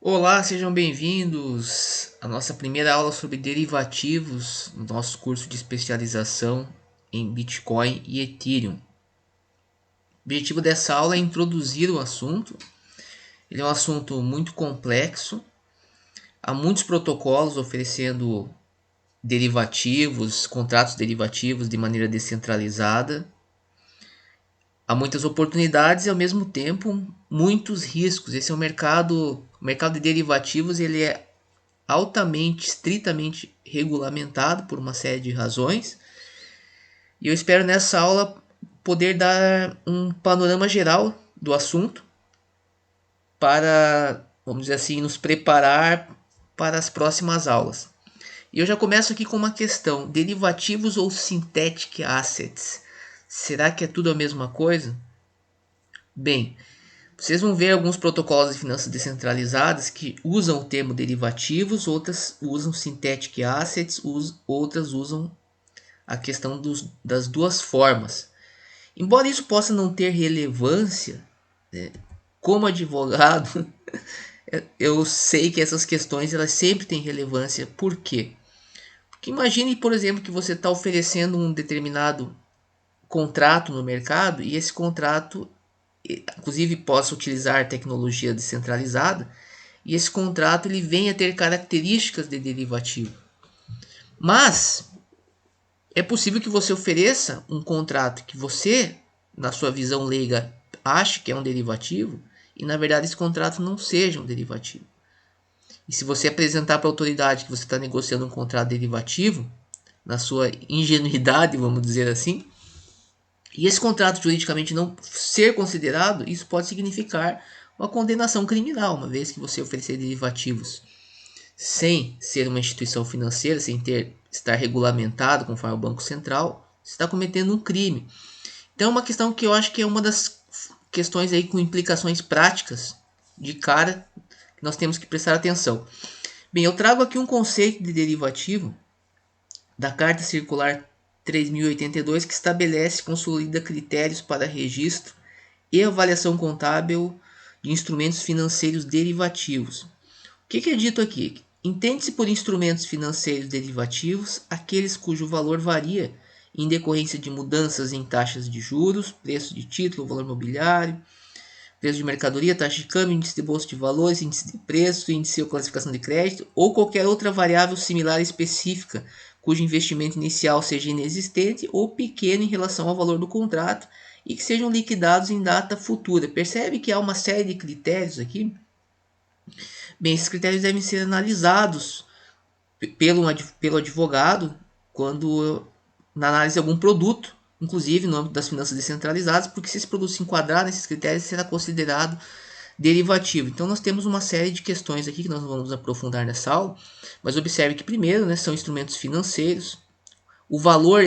Olá, sejam bem-vindos à nossa primeira aula sobre derivativos no nosso curso de especialização em Bitcoin e Ethereum. O objetivo dessa aula é introduzir o assunto. Ele é um assunto muito complexo. Há muitos protocolos oferecendo derivativos, contratos derivativos de maneira descentralizada. Há muitas oportunidades e ao mesmo tempo muitos riscos. Esse é o mercado de derivativos, ele é altamente, estritamente regulamentado por uma série de razões. E eu espero nessa aula poder dar um panorama geral do assunto para, vamos dizer assim, nos preparar para as próximas aulas. E eu já começo aqui com uma questão: derivativos ou synthetic assets? Será que é tudo a mesma coisa? Bem, vocês vão ver alguns protocolos de finanças descentralizadas que usam o termo derivativos, outras usam synthetic assets, outras usam a questão das duas formas. Embora isso possa não ter relevância, né, como advogado, eu sei que essas questões elas sempre têm relevância. Por quê? Porque imagine, por exemplo, que você está oferecendo um determinado contrato no mercado e esse contrato, inclusive, possa utilizar tecnologia descentralizada e esse contrato ele venha a ter características de derivativo. Mas é possível que você ofereça um contrato que você, na sua visão leiga, ache que é um derivativo e na verdade esse contrato não seja um derivativo. E se você apresentar para a autoridade que você está negociando um contrato derivativo, na sua ingenuidade, vamos dizer assim, e esse contrato juridicamente não ser considerado, isso pode significar uma condenação criminal, uma vez que você oferecer derivativos sem ser uma instituição financeira, sem estar regulamentado conforme o Banco Central, você está cometendo um crime. Então é uma questão que eu acho que é uma das questões aí com implicações práticas de cara que nós temos que prestar atenção. Bem, eu trago aqui um conceito de derivativo da Carta Circular 3082 que estabelece e consolida critérios para registro e avaliação contábil de instrumentos financeiros derivativos. O que é dito aqui? Entende-se por instrumentos financeiros derivativos aqueles cujo valor varia em decorrência de mudanças em taxas de juros, preço de título, valor mobiliário, preço de mercadoria, taxa de câmbio, índice de bolsa de valores, índice de preço, índice ou classificação de crédito ou qualquer outra variável similar específica cujo investimento inicial seja inexistente ou pequeno em relação ao valor do contrato e que sejam liquidados em data futura. Percebe que há uma série de critérios aqui? Bem, esses critérios devem ser analisados pelo advogado quando na análise de algum produto, inclusive no âmbito das finanças descentralizadas, porque se esse produto se enquadrar nesses critérios, será considerado derivativo. Então nós temos uma série de questões aqui que nós não vamos aprofundar nessa aula, mas observe que primeiro, né, são instrumentos financeiros. O valor,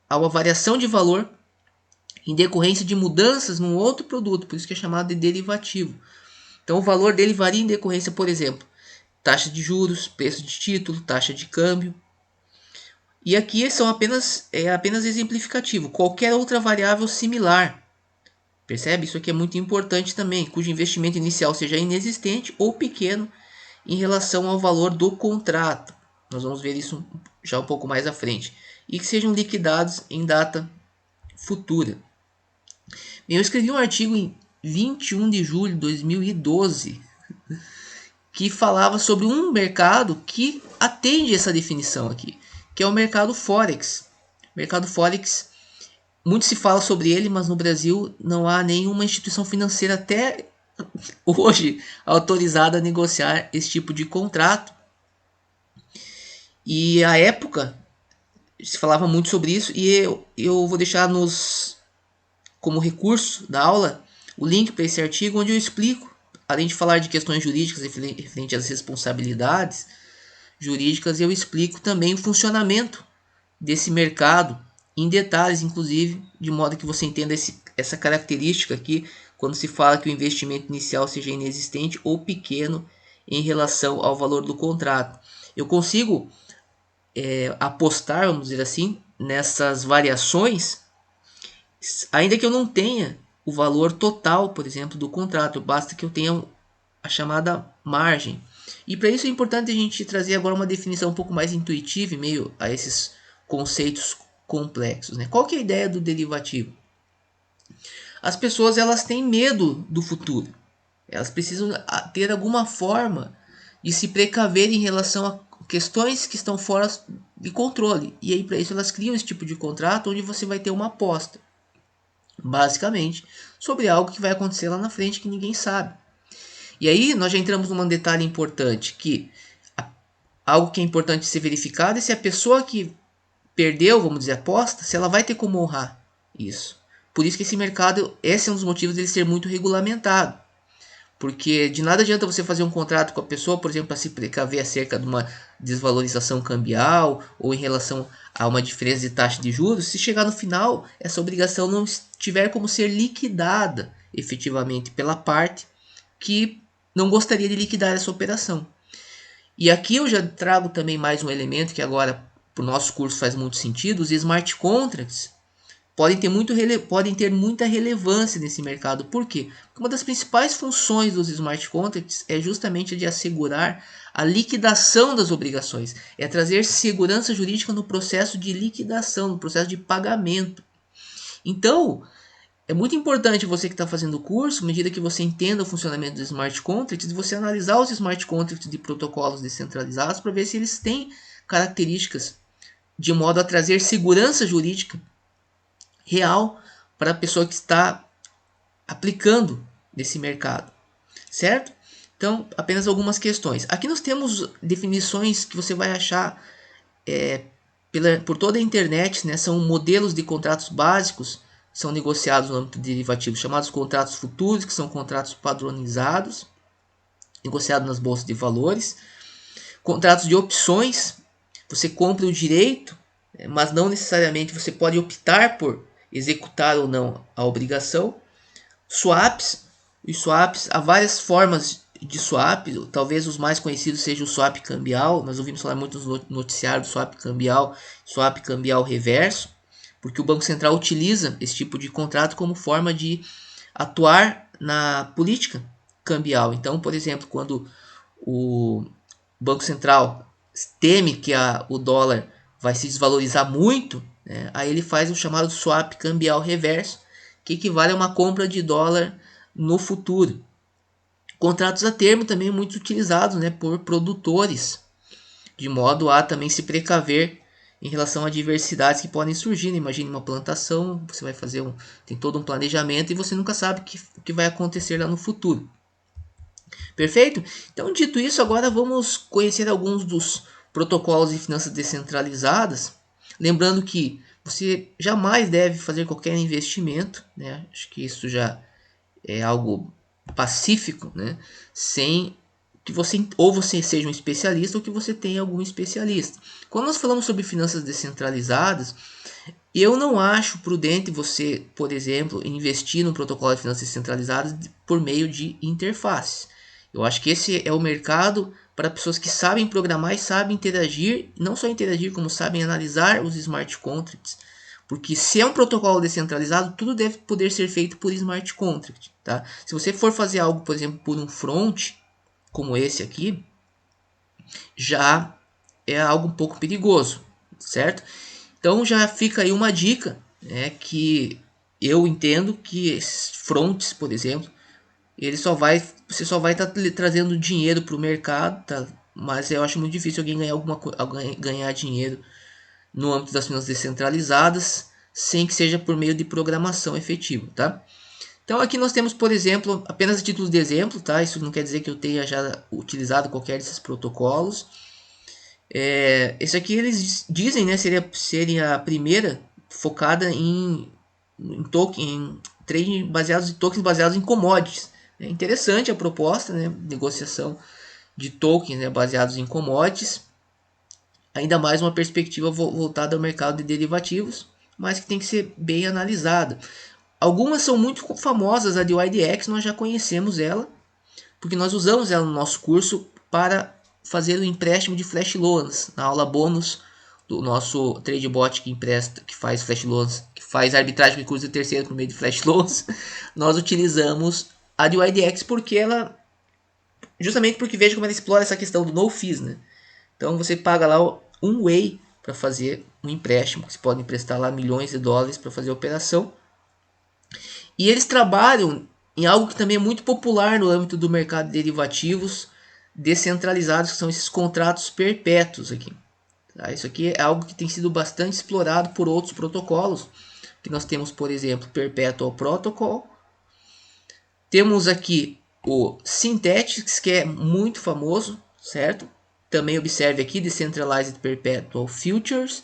há uma variação de valor em decorrência de mudanças num outro produto, por isso que é chamado de derivativo. Então o valor dele varia em decorrência, por exemplo, taxa de juros, preço de título, taxa de câmbio. E aqui são apenas exemplificativo. Qualquer outra variável similar. Percebe? Isso aqui é muito importante também, cujo investimento inicial seja inexistente ou pequeno em relação ao valor do contrato. Nós vamos ver isso já um pouco mais à frente. E que sejam liquidados em data futura. Bem, eu escrevi um artigo em 21 de julho de 2012 que falava sobre um mercado que atende essa definição aqui, que é o mercado Forex. O mercado Forex, muito se fala sobre ele, mas no Brasil não há nenhuma instituição financeira até hoje autorizada a negociar esse tipo de contrato. E à época se falava muito sobre isso e eu vou deixar como recurso da aula o link para esse artigo onde eu explico, além de falar de questões jurídicas referente às responsabilidades jurídicas, eu explico também o funcionamento desse mercado em detalhes, inclusive, de modo que você entenda essa característica aqui, quando se fala que o investimento inicial seja inexistente ou pequeno em relação ao valor do contrato. Eu consigo apostar, vamos dizer assim, nessas variações, ainda que eu não tenha o valor total, por exemplo, do contrato, basta que eu tenha a chamada margem. E para isso é importante a gente trazer agora uma definição um pouco mais intuitiva, em meio a esses conceitos complexos, né? Qual que é a ideia do derivativo? As pessoas elas têm medo do futuro. Elas precisam ter alguma forma de se precaver em relação a questões que estão fora de controle. E aí para isso elas criam esse tipo de contrato onde você vai ter uma aposta, basicamente, sobre algo que vai acontecer lá na frente que ninguém sabe. E aí nós já entramos num detalhe importante, que algo que é importante ser verificado é se a pessoa que perdeu, vamos dizer, a aposta, se ela vai ter como honrar isso. Por isso que esse mercado, esse é um dos motivos dele ser muito regulamentado. Porque de nada adianta você fazer um contrato com a pessoa, por exemplo, para se precaver acerca de uma desvalorização cambial ou em relação a uma diferença de taxa de juros, se chegar no final essa obrigação não tiver como ser liquidada efetivamente pela parte que não gostaria de liquidar essa operação. E aqui eu já trago também mais um elemento que agora para o nosso curso faz muito sentido: os smart contracts podem ter muita relevância nesse mercado. Por quê? Porque uma das principais funções dos smart contracts é justamente de assegurar a liquidação das obrigações, é trazer segurança jurídica no processo de liquidação, no processo de pagamento. Então, é muito importante você que está fazendo o curso, à medida que você entenda o funcionamento dos smart contracts, de você analisar os smart contracts de protocolos descentralizados para ver se eles têm características de modo a trazer segurança jurídica real para a pessoa que está aplicando nesse mercado, certo? Então, apenas algumas questões. Aqui nós temos definições que você vai achar por toda a internet, né? São modelos de contratos básicos, são negociados no âmbito derivativo, chamados contratos futuros, que são contratos padronizados, negociados nas bolsas de valores. Contratos de opções, você compra o direito, mas não necessariamente você pode optar por executar ou não a obrigação. Swaps, há várias formas de swap, talvez os mais conhecidos sejam o swap cambial. Nós ouvimos falar muito no noticiário do swap cambial reverso, porque o Banco Central utiliza esse tipo de contrato como forma de atuar na política cambial. Então, por exemplo, quando o Banco Central teme que o dólar vai se desvalorizar muito, né, aí ele faz o chamado swap cambial reverso, que equivale a uma compra de dólar no futuro. Contratos a termo também muito utilizados, né, por produtores, de modo a também se precaver em relação a adversidades que podem surgir. Imagine uma plantação, você vai fazer tem todo um planejamento e você nunca sabe o que vai acontecer lá no futuro. Perfeito? Então, dito isso, agora vamos conhecer alguns dos protocolos de finanças descentralizadas. Lembrando que você jamais deve fazer qualquer investimento, né? Acho que isso já é algo pacífico, né? Sem que você seja um especialista ou que você tenha algum especialista. Quando nós falamos sobre finanças descentralizadas, eu não acho prudente você, por exemplo, investir no protocolo de finanças descentralizadas por meio de interfaces. Eu acho que esse é o mercado para pessoas que sabem programar e sabem interagir, não só interagir, como sabem analisar os smart contracts. Porque se é um protocolo descentralizado, tudo deve poder ser feito por smart contract. Tá? Se você for fazer algo, por exemplo, por um front, como esse aqui, já é algo um pouco perigoso, certo? Então já fica aí uma dica, né, que eu entendo que esses fronts, por exemplo, você só vai estar trazendo dinheiro para o mercado, tá? Mas eu acho muito difícil alguém ganhar dinheiro no âmbito das finanças descentralizadas sem que seja por meio de programação efetiva, tá? Então aqui nós temos, por exemplo, apenas a título de exemplo, tá? Isso não quer dizer que eu tenha já utilizado qualquer desses protocolos. Esse aqui eles dizem, né, seria a primeira focada em trading tokens baseados em commodities. É interessante a proposta, né, negociação de tokens, né, baseados em commodities. Ainda mais uma perspectiva voltada ao mercado de derivativos, mas que tem que ser bem analisada. Algumas são muito famosas, a de YDX nós já conhecemos ela, porque nós usamos ela no nosso curso para fazer o empréstimo de flash loans, na aula bônus do nosso TradeBot que faz flash loans, que faz arbitragem de curso de terceiro por meio de flash loans. Nós utilizamos a de YDX porque ela justamente porque veja como ela explora essa questão do no fees, né? Então você paga lá um Whey para fazer um empréstimo, você pode emprestar lá milhões de dólares para fazer a operação. E eles trabalham em algo que também é muito popular no âmbito do mercado de derivativos descentralizados, que são esses contratos perpétuos aqui. Tá? Isso aqui é algo que tem sido bastante explorado por outros protocolos, que nós temos, por exemplo, Perpetual Protocol. Temos aqui o Synthetix, que é muito famoso, certo? Também observe aqui Decentralized Perpetual Futures.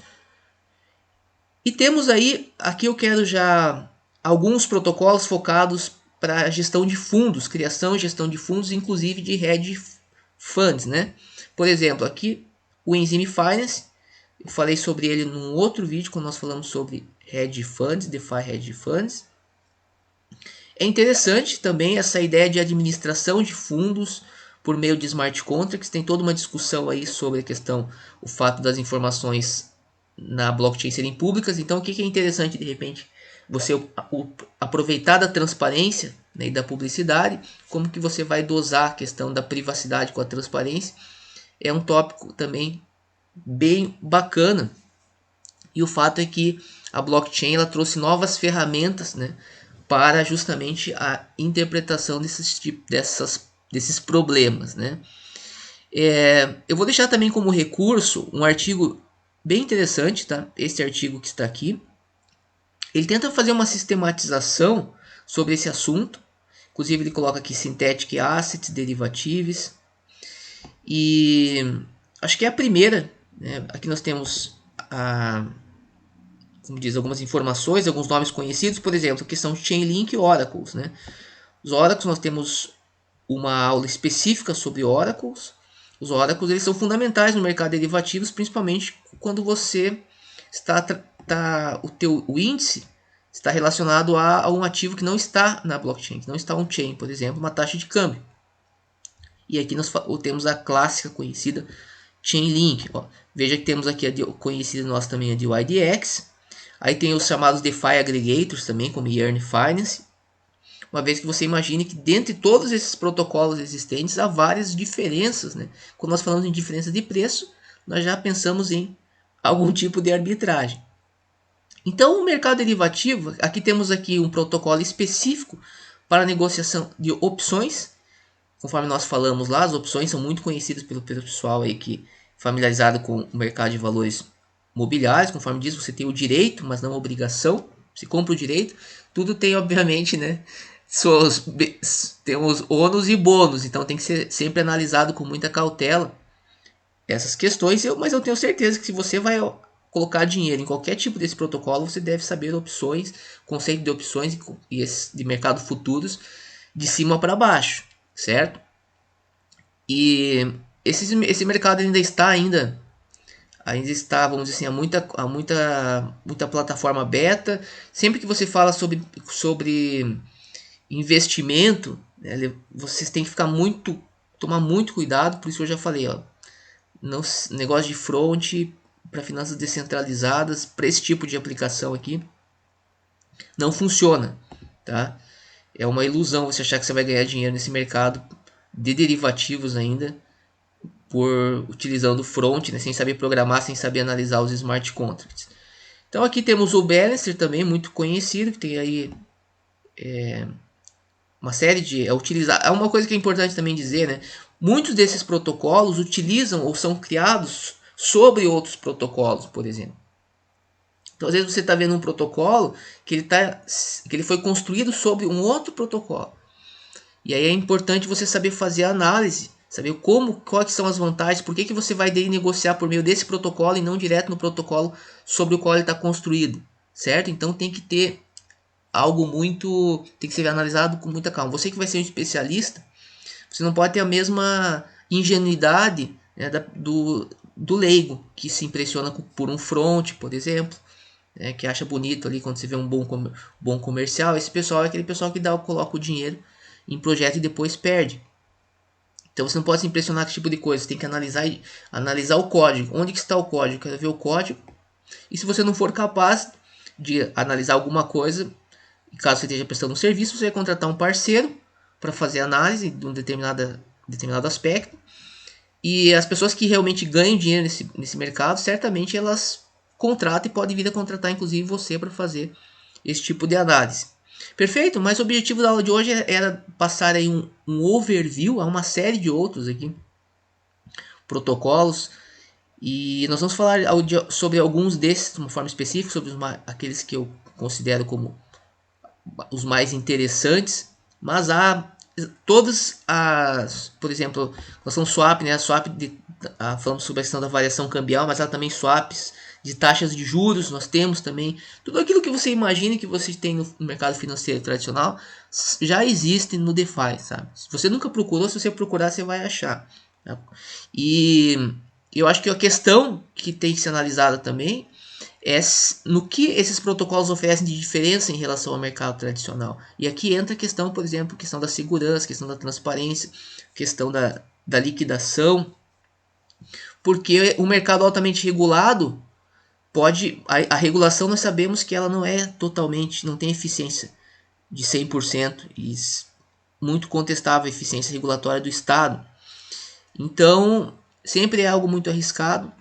E temos aí, aqui eu quero já alguns protocolos focados para a gestão de fundos, criação e gestão de fundos, inclusive de hedge funds, né? Por exemplo, aqui o Enzyme Finance, eu falei sobre ele num outro vídeo quando nós falamos sobre hedge funds, DeFi hedge funds. É interessante também essa ideia de administração de fundos por meio de smart contracts. Tem toda uma discussão aí sobre a questão, o fato das informações na blockchain serem públicas. Então, o que é interessante de repente você aproveitar da transparência, né, e da publicidade, como que você vai dosar a questão da privacidade com a transparência, é um tópico também bem bacana. E o fato é que a blockchain ela trouxe novas ferramentas, né, para justamente a interpretação desses problemas, né? Eu vou deixar também como recurso um artigo bem interessante, tá? Esse artigo que está aqui. Ele tenta fazer uma sistematização sobre esse assunto. Inclusive ele coloca aqui Synthetic Assets, Derivatives. E acho que é a primeira, né? Aqui nós temos como diz, algumas informações, alguns nomes conhecidos, por exemplo, a questão de Chainlink e Oracles, né? Os Oracles, nós temos uma aula específica sobre Oracles. Os Oracles eles são fundamentais no mercado de derivativos, principalmente quando você o índice está relacionado a um ativo que não está na blockchain, que não está on-chain, por exemplo, uma taxa de câmbio. E aqui nós temos a clássica conhecida Chainlink. Ó. Veja que temos aqui a conhecida nossa também, a de YDX. Aí tem os chamados DeFi Aggregators também, como Yearn Finance. Uma vez que você imagine que dentre todos esses protocolos existentes há várias diferenças, né? Quando nós falamos em diferença de preço, nós já pensamos em algum tipo de arbitragem. Então, o mercado derivativo, aqui temos aqui um protocolo específico para a negociação de opções. Conforme nós falamos lá, as opções são muito conhecidas pelo pessoal aí que familiarizado com o mercado de valores mobiliários. Conforme diz, você tem o direito, mas não a obrigação. Você compra o direito. Tudo tem, obviamente, né, temos ônus e bônus, então tem que ser sempre analisado com muita cautela essas questões, mas eu tenho certeza que se você vai colocar dinheiro em qualquer tipo desse protocolo, você deve saber opções, conceito de opções e de mercado futuros de cima para baixo, certo? E esse mercado ainda está, vamos dizer assim, há muita plataforma beta. Sempre que você fala sobre investimento, né, vocês têm que tomar muito cuidado, por isso eu já falei, ó, negócio de front para finanças descentralizadas, para esse tipo de aplicação aqui, não funciona, tá? É uma ilusão você achar que você vai ganhar dinheiro nesse mercado de derivativos ainda, por utilizando front, né, sem saber programar, sem saber analisar os smart contracts. Então aqui temos o Balancer também, muito conhecido, que tem aí uma série de utilizar. É uma coisa que é importante também dizer, né? Muitos desses protocolos utilizam ou são criados sobre outros protocolos, por exemplo. Então, às vezes você está vendo um protocolo que ele foi construído sobre um outro protocolo. E aí é importante você saber fazer a análise, saber quais são as vantagens, por que você vai negociar por meio desse protocolo e não direto no protocolo sobre o qual ele está construído, certo? Então tem que ter tem que ser analisado com muita calma. Você que vai ser um especialista, você não pode ter a mesma ingenuidade, né, do leigo, que se impressiona por um front, por exemplo, né, que acha bonito ali quando você vê um bom comercial. Esse pessoal é aquele pessoal que coloca o dinheiro em projeto e depois perde. Então você não pode se impressionar com esse tipo de coisa. Você tem que analisar o código. Onde que está o código? Eu quero ver o código. E se você não for capaz de analisar alguma coisa, caso você esteja prestando um serviço, você vai contratar um parceiro para fazer análise de uma determinada determinado aspecto. E as pessoas que realmente ganham dinheiro nesse mercado, certamente elas contratam e podem vir a contratar inclusive você para fazer esse tipo de análise. Perfeito, mas o objetivo da aula de hoje era passar aí um overview, há uma série de outros aqui, protocolos, e nós vamos falar sobre alguns desses de uma forma específica, sobre aqueles que eu considero como os mais interessantes, mas há todas as, por exemplo, nós temos swap, né? Falamos sobre a questão da variação cambial, mas há também swaps de taxas de juros, nós temos também tudo aquilo que você imagina que você tem no mercado financeiro tradicional já existe no DeFi, sabe? Se você nunca procurou, se você procurar, você vai achar. Tá? E eu acho que a questão que tem que ser analisada também é no que esses protocolos oferecem de diferença em relação ao mercado tradicional. E aqui entra a questão, por exemplo, questão da segurança, questão da transparência, questão da liquidação, porque o mercado altamente regulado pode, a regulação nós sabemos que ela não é totalmente, não tem eficiência de 100% e muito contestável a eficiência regulatória do Estado. Então, sempre é algo muito arriscado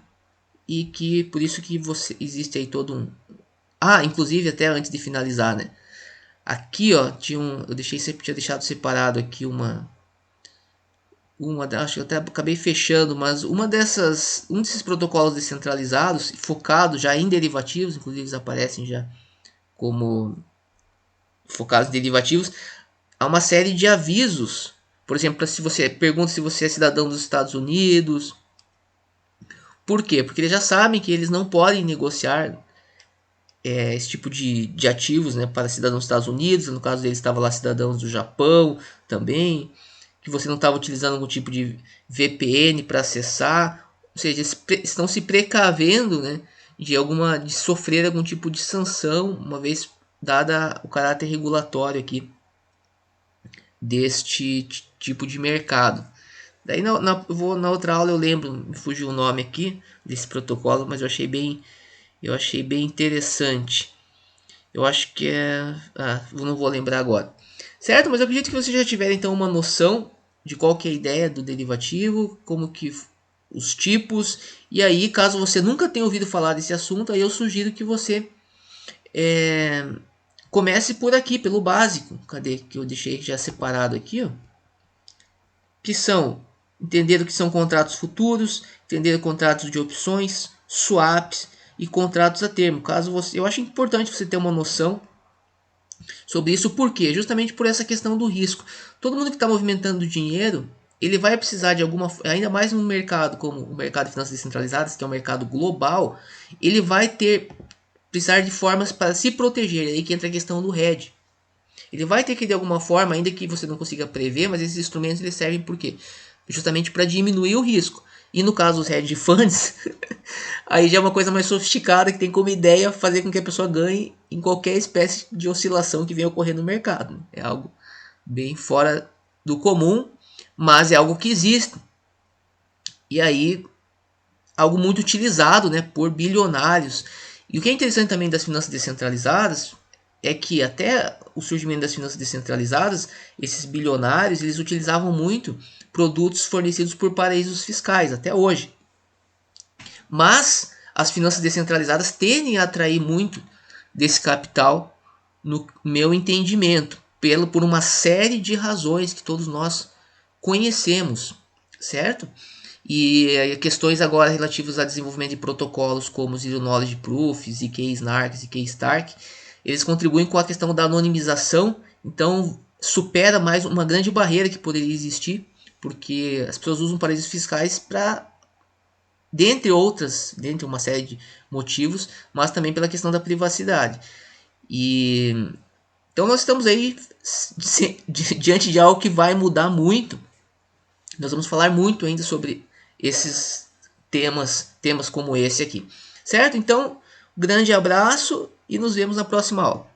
e que por isso que existe aí todo um... Ah, inclusive até antes de finalizar, né? Aqui, ó, eu tinha deixado separado aqui acho que eu até acabei fechando, mas um desses protocolos descentralizados, focados já em derivativos, inclusive eles aparecem já como focados em derivativos, há uma série de avisos. Por exemplo, se você pergunta se você é cidadão dos Estados Unidos. Por quê? Porque eles já sabem que eles não podem negociar esse tipo de ativos, né, para cidadãos dos Estados Unidos. No caso deles, estava lá cidadãos do Japão também, que você não estava utilizando algum tipo de VPN para acessar, ou seja, eles estão se precavendo, né, de sofrer algum tipo de sanção, uma vez dada o caráter regulatório aqui deste tipo de mercado. Daí na outra aula eu lembro, me fugiu o nome aqui desse protocolo, mas eu achei bem interessante. Eu acho que é... eu não vou lembrar agora. Certo? Mas eu acredito que vocês já tiveram então uma noção de qual que é a ideia do derivativo, como que os tipos. E aí, caso você nunca tenha ouvido falar desse assunto, aí eu sugiro que você comece por aqui, pelo básico. Cadê? Que eu deixei já separado aqui, ó. Que são entender o que são contratos futuros, entender contratos de opções, swaps e contratos a termo. Eu acho importante você ter uma noção sobre isso, por quê? Justamente por essa questão do risco. Todo mundo que está movimentando dinheiro, ele vai precisar de ainda mais num mercado como o mercado de finanças descentralizadas, que é um mercado global, ele vai precisar de formas para se proteger. É aí que entra a questão do hedge. Ele vai ter que de alguma forma, ainda que você não consiga prever, mas esses instrumentos eles servem por quê? Justamente para diminuir o risco. E no caso dos hedge funds, aí já é uma coisa mais sofisticada que tem como ideia fazer com que a pessoa ganhe em qualquer espécie de oscilação que venha ocorrer no mercado. É algo bem fora do comum, mas é algo que existe. E aí, algo muito utilizado, né, por bilionários. E o que é interessante também das finanças descentralizadas é que até o surgimento das finanças descentralizadas, esses bilionários eles utilizavam muito produtos fornecidos por paraísos fiscais, até hoje. Mas as finanças descentralizadas tendem a atrair muito desse capital, no meu entendimento, por uma série de razões que todos nós conhecemos, certo? E questões agora relativas a desenvolvimento de protocolos como Zero Knowledge Proof, ZK-SNARK, ZK-STARK, eles contribuem com a questão da anonimização, então supera mais uma grande barreira que poderia existir, porque as pessoas usam paraísos fiscais para, dentre uma série de motivos, mas também pela questão da privacidade. E então nós estamos aí diante de algo que vai mudar muito. Nós vamos falar muito ainda sobre esses temas como esse aqui. Certo? Então, grande abraço e nos vemos na próxima aula.